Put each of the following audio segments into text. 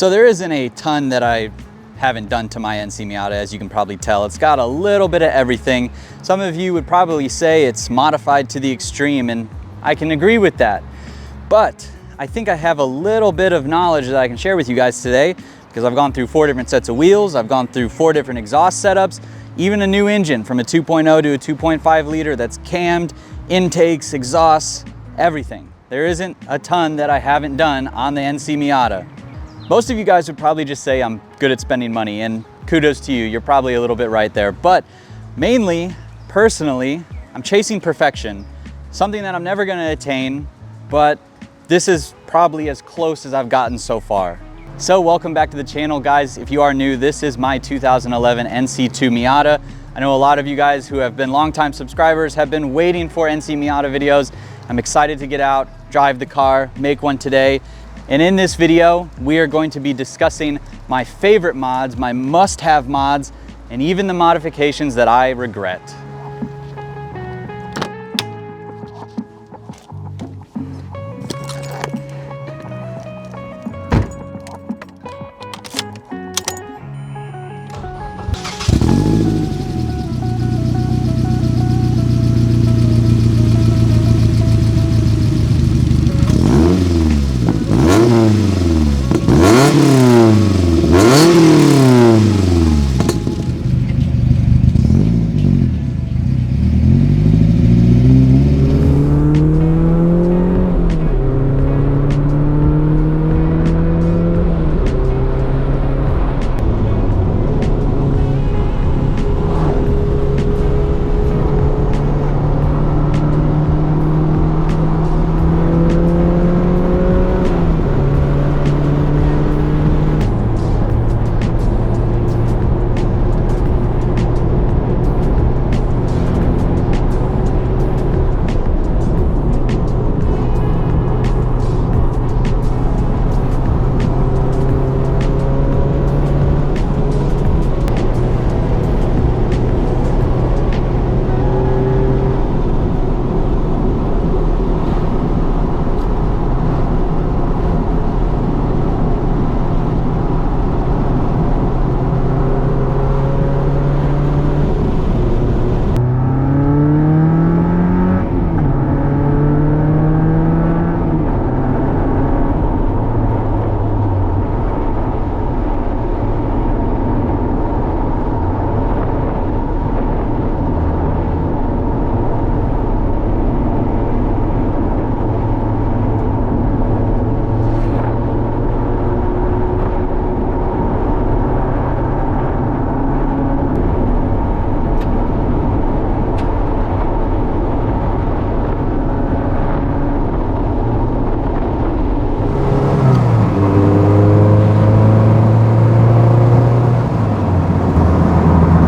So there isn't a ton that I haven't done to my NC Miata, as you can probably tell. It's got a little bit of everything. Some of you would probably say it's modified to the extreme, and I can agree with that. But I think I have a little bit of knowledge that I can share with you guys today, because I've gone through 4 different sets of wheels, I've gone through 4 different exhaust setups, even a new engine from a 2.0 to a 2.5 liter that's cammed, intakes, exhausts, everything. There isn't a ton that I haven't done on the NC Miata. Most of you guys would probably just say I'm good at spending money, and kudos to you, you're probably a little bit right there. But mainly, personally, I'm chasing perfection, something that I'm never gonna attain, but this is probably as close as I've gotten so far. So welcome back to the channel, guys. If you are new, this is my 2011 NC2 Miata. I know a lot of you guys who have been longtime subscribers have been waiting for NC Miata videos. I'm excited to get out, drive the car, make one today. And in this video, we are going to be discussing my favorite mods, my must-have mods, and even the modifications that I regret.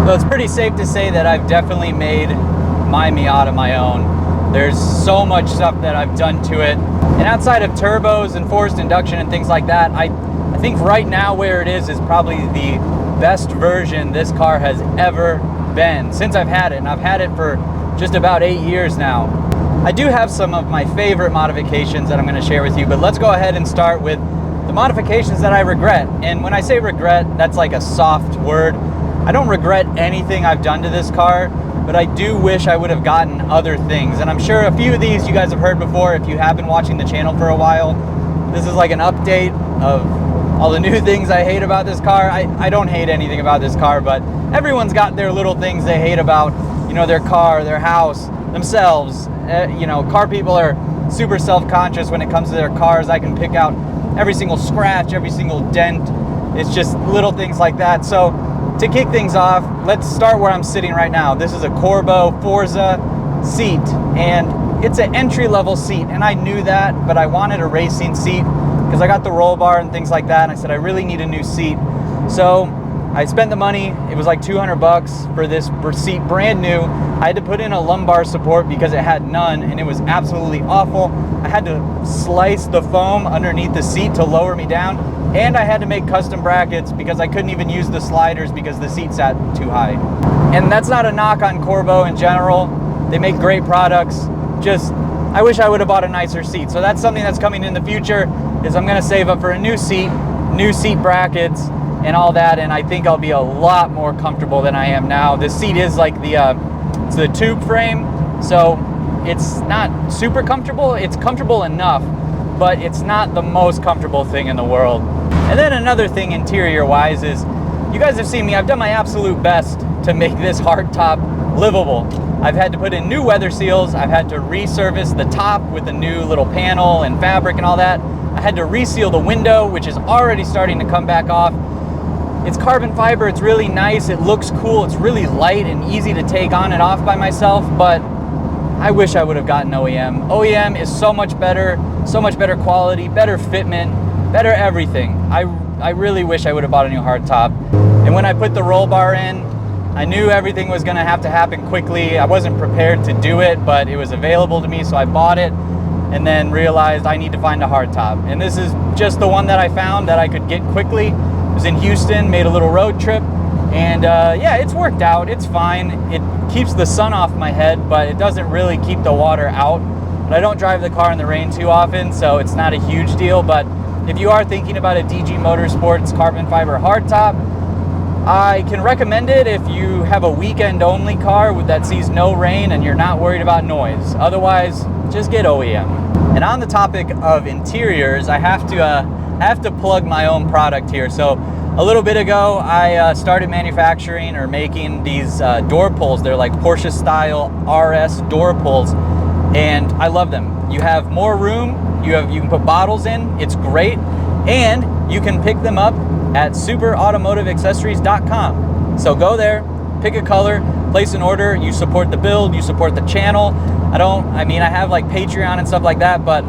So it's pretty safe to say that I've definitely made my Miata my own. There's so much stuff that I've done to it. And outside of turbos and forced induction and things like that, I think right now where it is probably the best version this car has ever been since I've had it. And I've had it for just about 8 years now. I do have some of my favorite modifications that I'm going to share with you, but let's go ahead and start with the modifications that I regret. And when I say regret, that's like a soft word. I don't regret anything I've done to this car, but I do wish I would have gotten other things. And I'm sure a few of these you guys have heard before if you have been watching the channel for a while. This is like an update of all the new things I hate about this car. I don't hate anything about this car, but everyone's got their little things they hate about, you know, their car, their house, themselves. You know, car people are super self-conscious when it comes to their cars. I can pick out every single scratch, every single dent. It's just little things like that. So to kick things off, let's start where I'm sitting right now. This is a Corbeau Forza seat, and it's an entry-level seat, and I knew that, but I wanted a racing seat because I got the roll bar and things like that, and I said I really need a new seat. So I spent the money. It was like $200 for this seat, brand new. I had to put in a lumbar support because it had none, and it was absolutely awful. I had to slice the foam underneath the seat to lower me down, and I had to make custom brackets because I couldn't even use the sliders because the seat sat too high. And that's not a knock on Corbeau in general. They make great products. Just, I wish I would have bought a nicer seat. So that's something that's coming in the future, is I'm gonna save up for a new seat, new seat brackets and all that, and I think I'll be a lot more comfortable than I am now. This seat is like it's the tube frame, so it's not super comfortable. It's comfortable enough, but it's not the most comfortable thing in the world. And then another thing interior wise is, you guys have seen me, I've done my absolute best to make this hardtop livable. I've had to put in new weather seals, I've had to resurface the top with a new little panel and fabric and all that. I had to reseal the window, which is already starting to come back off. It's carbon fiber, it's really nice, it looks cool, it's really light and easy to take on and off by myself, but I wish I would have gotten OEM. OEM is so much better quality, better fitment, better everything. I really wish I would have bought a new hardtop. And when I put the roll bar in, I knew everything was gonna have to happen quickly. I wasn't prepared to do it, but it was available to me, so I bought it and then realized I need to find a hardtop. And this is just the one that I found that I could get quickly. It was in Houston, made a little road trip, and yeah, it's worked out, it's fine. It keeps the sun off my head, but it doesn't really keep the water out. But I don't drive the car in the rain too often, so it's not a huge deal. But if you are thinking about a DG Motorsports carbon fiber hardtop, I can recommend it if you have a weekend only car that sees no rain and you're not worried about noise. Otherwise, just get OEM. And on the topic of interiors, I have to plug my own product here. So a little bit ago, I started manufacturing or making these door pulls. They're like Porsche style RS door pulls, and I love them. You have more room, you can put bottles in, it's great, and you can pick them up at superautomotiveaccessories.com. So go there, pick a color, place an order, you support the build, you support the channel. I mean, I have like Patreon and stuff like that, but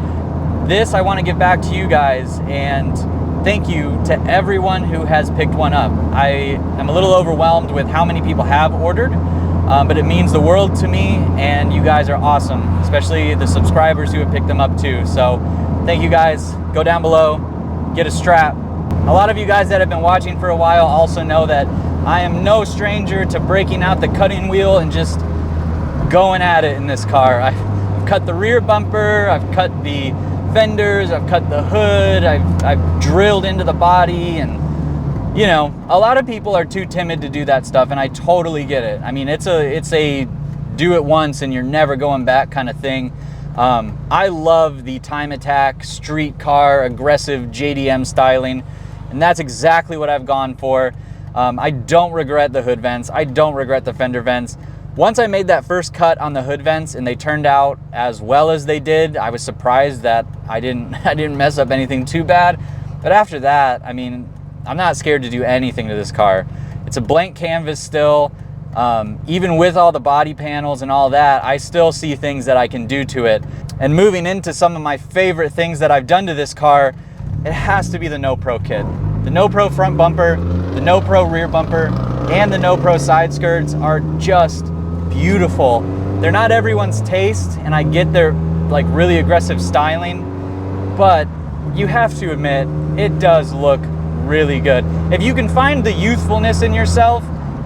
this I want to give back to you guys, and thank you to everyone who has picked one up. I am a little overwhelmed with how many people have ordered, but it means the world to me, and you guys are awesome, especially the subscribers who have picked them up too. So thank you guys. Go down below, get a strap. A lot of you guys that have been watching for a while also know that I am no stranger to breaking out the cutting wheel and just going at it in this car. I've cut the rear bumper, I've cut the fenders, I've cut the hood, I've drilled into the body, and you know, a lot of people are too timid to do that stuff, and I totally get it. I mean, it's a do it once and you're never going back kind of thing. I love the time attack, street car, aggressive JDM styling, and that's exactly what I've gone for. I don't regret the hood vents. I don't regret the fender vents. Once I made that first cut on the hood vents and they turned out as well as they did, I was surprised that I didn't mess up anything too bad. But after that, I mean, I'm not scared to do anything to this car. It's a blank canvas still. Even with all the body panels and all that, I still see things that I can do to it. And moving into some of my favorite things that I've done to this car, it has to be the No Pro kit. The No Pro front bumper, the No Pro rear bumper, and the No Pro side skirts are just beautiful. They're not everyone's taste, and I get their like really aggressive styling, but you have to admit, it does look really good. If you can find the youthfulness in yourself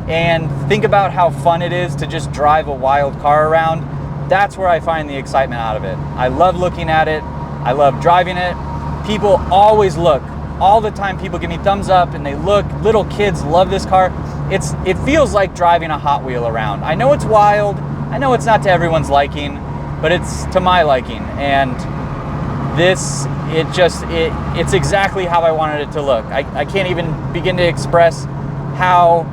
and think about how fun it is to just drive a wild car around, that's where I find the excitement out of it. I love looking at it. I love driving it. People always look. All the time people give me thumbs up and they look. Little kids love this car. It feels like driving a Hot Wheel around. I know it's wild. I know it's not to everyone's liking, but it's to my liking. And it's exactly how I wanted it to look. I can't even begin to express how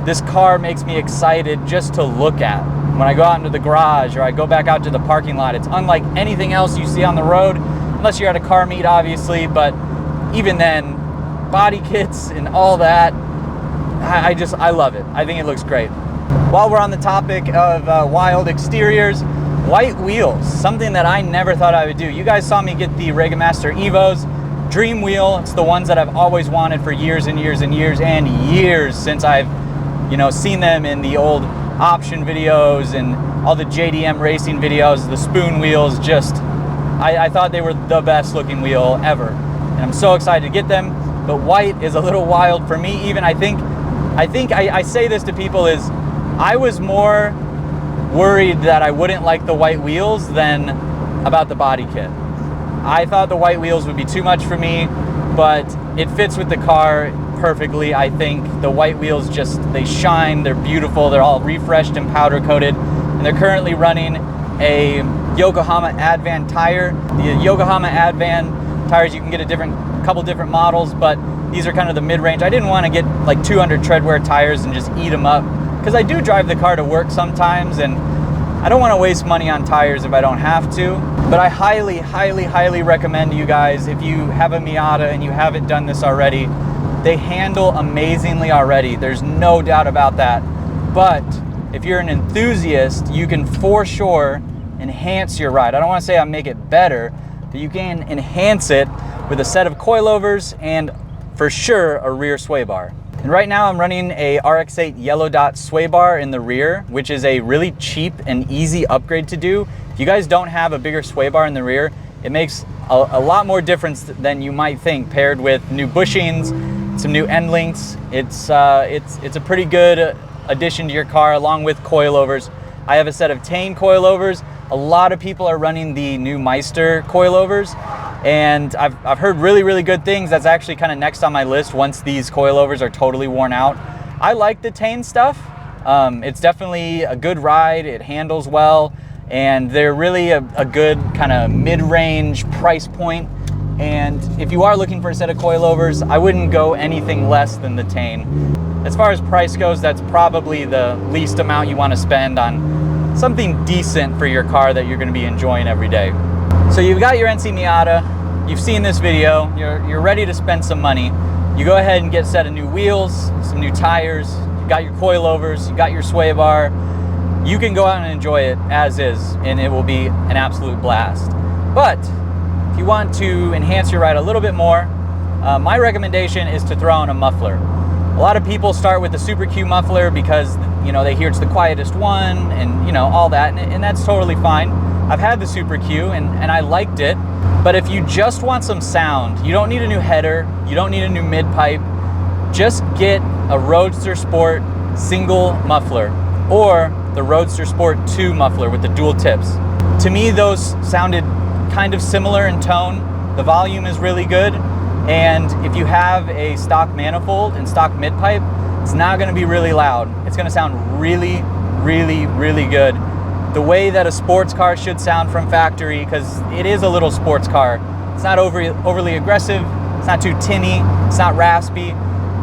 this car makes me excited just to look at. When I go out into the garage or I go back out to the parking lot, it's unlike anything else you see on the road, unless you're at a car meet, obviously, but even then, body kits and all that, I love it. I think it looks great. While we're on the topic of wild exteriors, white wheels, something that I never thought I would do. You guys saw me get the Regamaster Evos Dream Wheel. It's the ones that I've always wanted for years and years and years and years, since I've seen them in the old option videos and all the JDM racing videos. The spoon wheels, just I thought they were the best looking wheel ever, and I'm so excited to get them. But white is a little wild for me. Even I think I say this to people, is I was more worried that I wouldn't like the white wheels than about the body kit. I thought the white wheels would be too much for me, but it fits with the car perfectly. I think the white wheels just, they shine, they're beautiful, they're all refreshed and powder coated, and they're currently running a Yokohama Advan tire. The Yokohama Advan tires, you can get a couple different models, but these are kind of the mid-range. I didn't want to get like 200 treadwear tires and just eat them up, because I do drive the car to work sometimes, and I don't want to waste money on tires if I don't have to. But I highly, highly, highly recommend you guys, if you have a Miata and you haven't done this already, they handle amazingly already. There's no doubt about that. But if you're an enthusiast, you can for sure enhance your ride. I don't want to say I make it better, but you can enhance it with a set of coilovers and for sure a rear sway bar. And right now I'm running a RX-8 yellow dot sway bar in the rear, which is a really cheap and easy upgrade to do. If you guys don't have a bigger sway bar in the rear, it makes a lot more difference than you might think, paired with new bushings, some new end links. It's a pretty good addition to your car, along with coilovers. I have a set of Tane coilovers. A lot of people are running the new Meister coilovers, and I've heard really, really good things. That's actually kind of next on my list once these coilovers are totally worn out. I like the Tane stuff. It's definitely a good ride. It handles well, and they're really a good kind of mid-range price point. And if you are looking for a set of coilovers, I wouldn't go anything less than the Tane. As far as price goes, that's probably the least amount you want to spend on something decent for your car that you're going to be enjoying every day. So you've got your NC Miata, you've seen this video, you're ready to spend some money. You go ahead and get a set of new wheels, some new tires, you got your coilovers, you got your sway bar. You can go out and enjoy it as is, and it will be an absolute blast. But if you want to enhance your ride a little bit more, my recommendation is to throw on a muffler. A lot of people start with the Super Q muffler because, you know, they hear it's the quietest one and, you know, all that, and that's totally fine. I've had the Super Q and I liked it, but if you just want some sound, you don't need a new header, you don't need a new mid-pipe, just get a Roadster Sport single muffler or the Roadster Sport 2 muffler with the dual tips. To me, those sounded kind of similar in tone. The volume is really good, and if you have a stock manifold and stock mid-pipe, it's not going to be really loud. It's going to sound really, really, really good. The way that a sports car should sound from factory, because it is a little sports car. It's not overly aggressive, it's not too tinny, it's not raspy,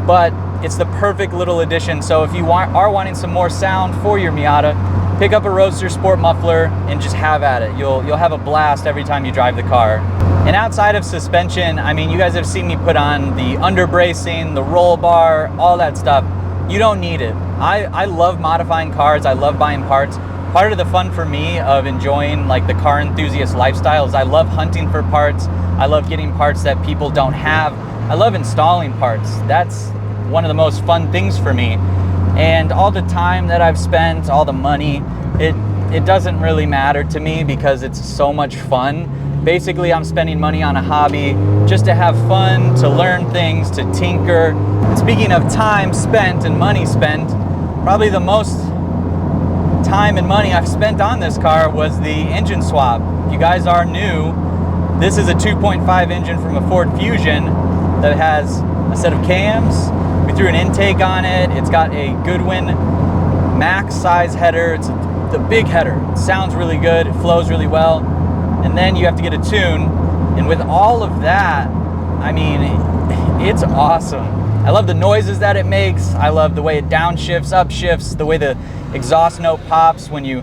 but it's the perfect little addition. So if you are wanting some more sound for your Miata, pick up a Roadster Sport muffler and just have at it. You'll have a blast every time you drive the car. And outside of suspension, I mean, you guys have seen me put on the under bracing, the roll bar, all that stuff. You don't need it. I love modifying cars, I love buying parts. Part of the fun for me of enjoying like the car enthusiast lifestyle is I love hunting for parts. I love getting parts that people don't have. I love installing parts. That's one of the most fun things for me. And all the time that I've spent, all the money, it doesn't really matter to me because it's so much fun. Basically, I'm spending money on a hobby just to have fun, to learn things, to tinker. And speaking of time spent and money spent, probably the most time and money I've spent on this car was the engine swap. If you guys are new, this is a 2.5 engine from a Ford Fusion that has a set of cams. We threw an intake on it. It's got a Goodwin max size header. It's the big header. It sounds really good, it flows really well. And then you have to get a tune. And with all of that, I mean, it's awesome. I love the noises that it makes. I love the way it downshifts, upshifts, the way the exhaust note pops when you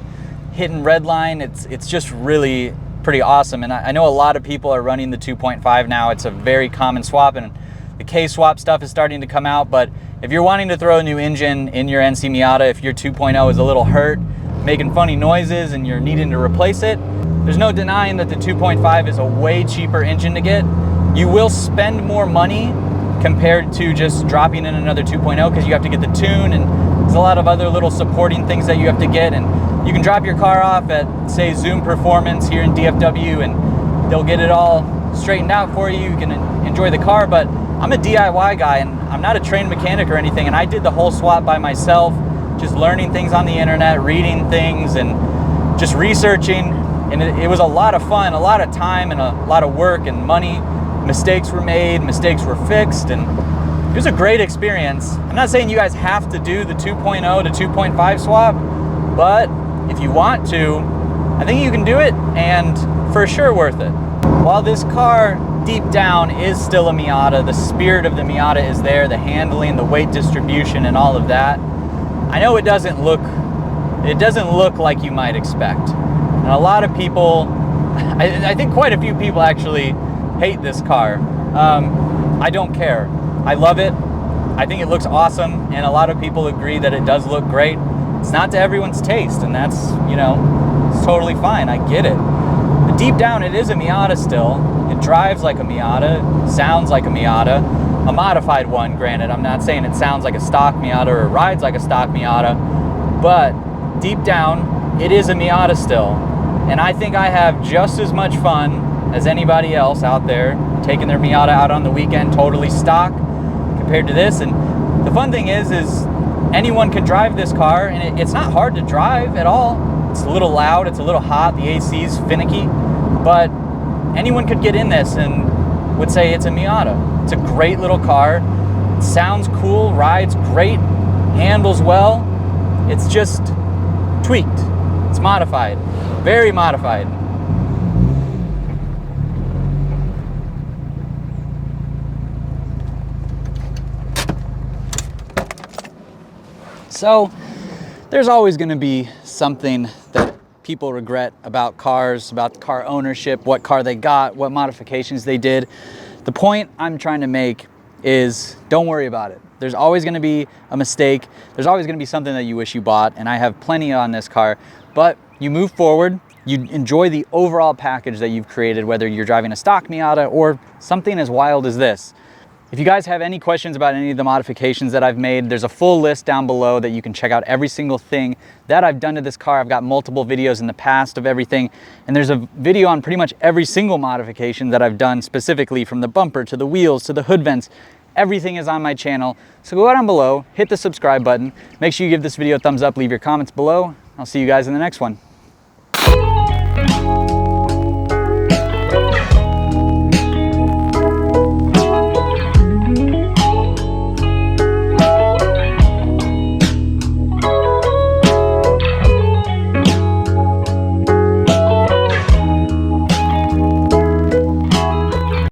hit in red line. It's just really pretty awesome. And I know a lot of people are running the 2.5 now. It's a very common swap, and the K-swap stuff is starting to come out. But if you're wanting to throw a new engine in your NC Miata, if your 2.0 is a little hurt, making funny noises, and you're needing to replace it, there's no denying that the 2.5 is a way cheaper engine to get. You will spend more money compared to just dropping in another 2.0 because you have to get the tune, and there's a lot of other little supporting things that you have to get. And you can drop your car off at, say, Zoom Performance here in DFW, and they'll get it all straightened out for you. You can enjoy the car. But I'm a DIY guy, and I'm not a trained mechanic or anything, and I did the whole swap by myself, just learning things on the internet, reading things, and just researching. And it was a lot of fun, a lot of time, and a lot of work and money. mistakes were made, mistakes were fixed, and it was a great experience. I'm not saying you guys have to do the 2.0 to 2.5 swap, but if you want to, I think you can do it, and for sure worth it. While this car deep down is still a Miata, the spirit of the Miata is there, the handling, the weight distribution, and all of that. I know it doesn't look like you might expect. And a lot of people, I think quite a few people actually hate this car. I don't care. I love it. I think it looks awesome, and a lot of people agree that it does look great. It's not to everyone's taste, and that's, you know, it's totally fine. I get it. But deep down, it is a Miata still. It drives like a Miata, sounds like a Miata, a modified one, granted. I'm not saying it sounds like a stock Miata or rides like a stock Miata, but deep down, it is a Miata still. And I think I have just as much fun as anybody else out there taking their Miata out on the weekend totally stock compared to this. And the fun thing is anyone can drive this car, and it's not hard to drive at all. It's a little loud, it's a little hot, the AC's finicky, but anyone could get in this and would say it's a Miata. It's a great little car. It sounds cool, rides great, handles well. It's just tweaked. It's modified, very modified. So there's always going to be something that people regret about cars, about car ownership, what car they got, what modifications they did. The point I'm trying to make is don't worry about it. There's always going to be a mistake. There's always going to be something that you wish you bought, and I have plenty on this car. But you move forward, you enjoy the overall package that you've created, whether you're driving a stock Miata or something as wild as this. If you guys have any questions about any of the modifications that I've made, there's a full list down below that you can check out every single thing that I've done to this car. I've got multiple videos in the past of everything, and there's a video on pretty much every single modification that I've done, specifically from the bumper to the wheels to the hood vents. Everything is on my channel. So go down below, hit the subscribe button, make sure you give this video a thumbs up, leave your comments below. I'll see you guys in the next one.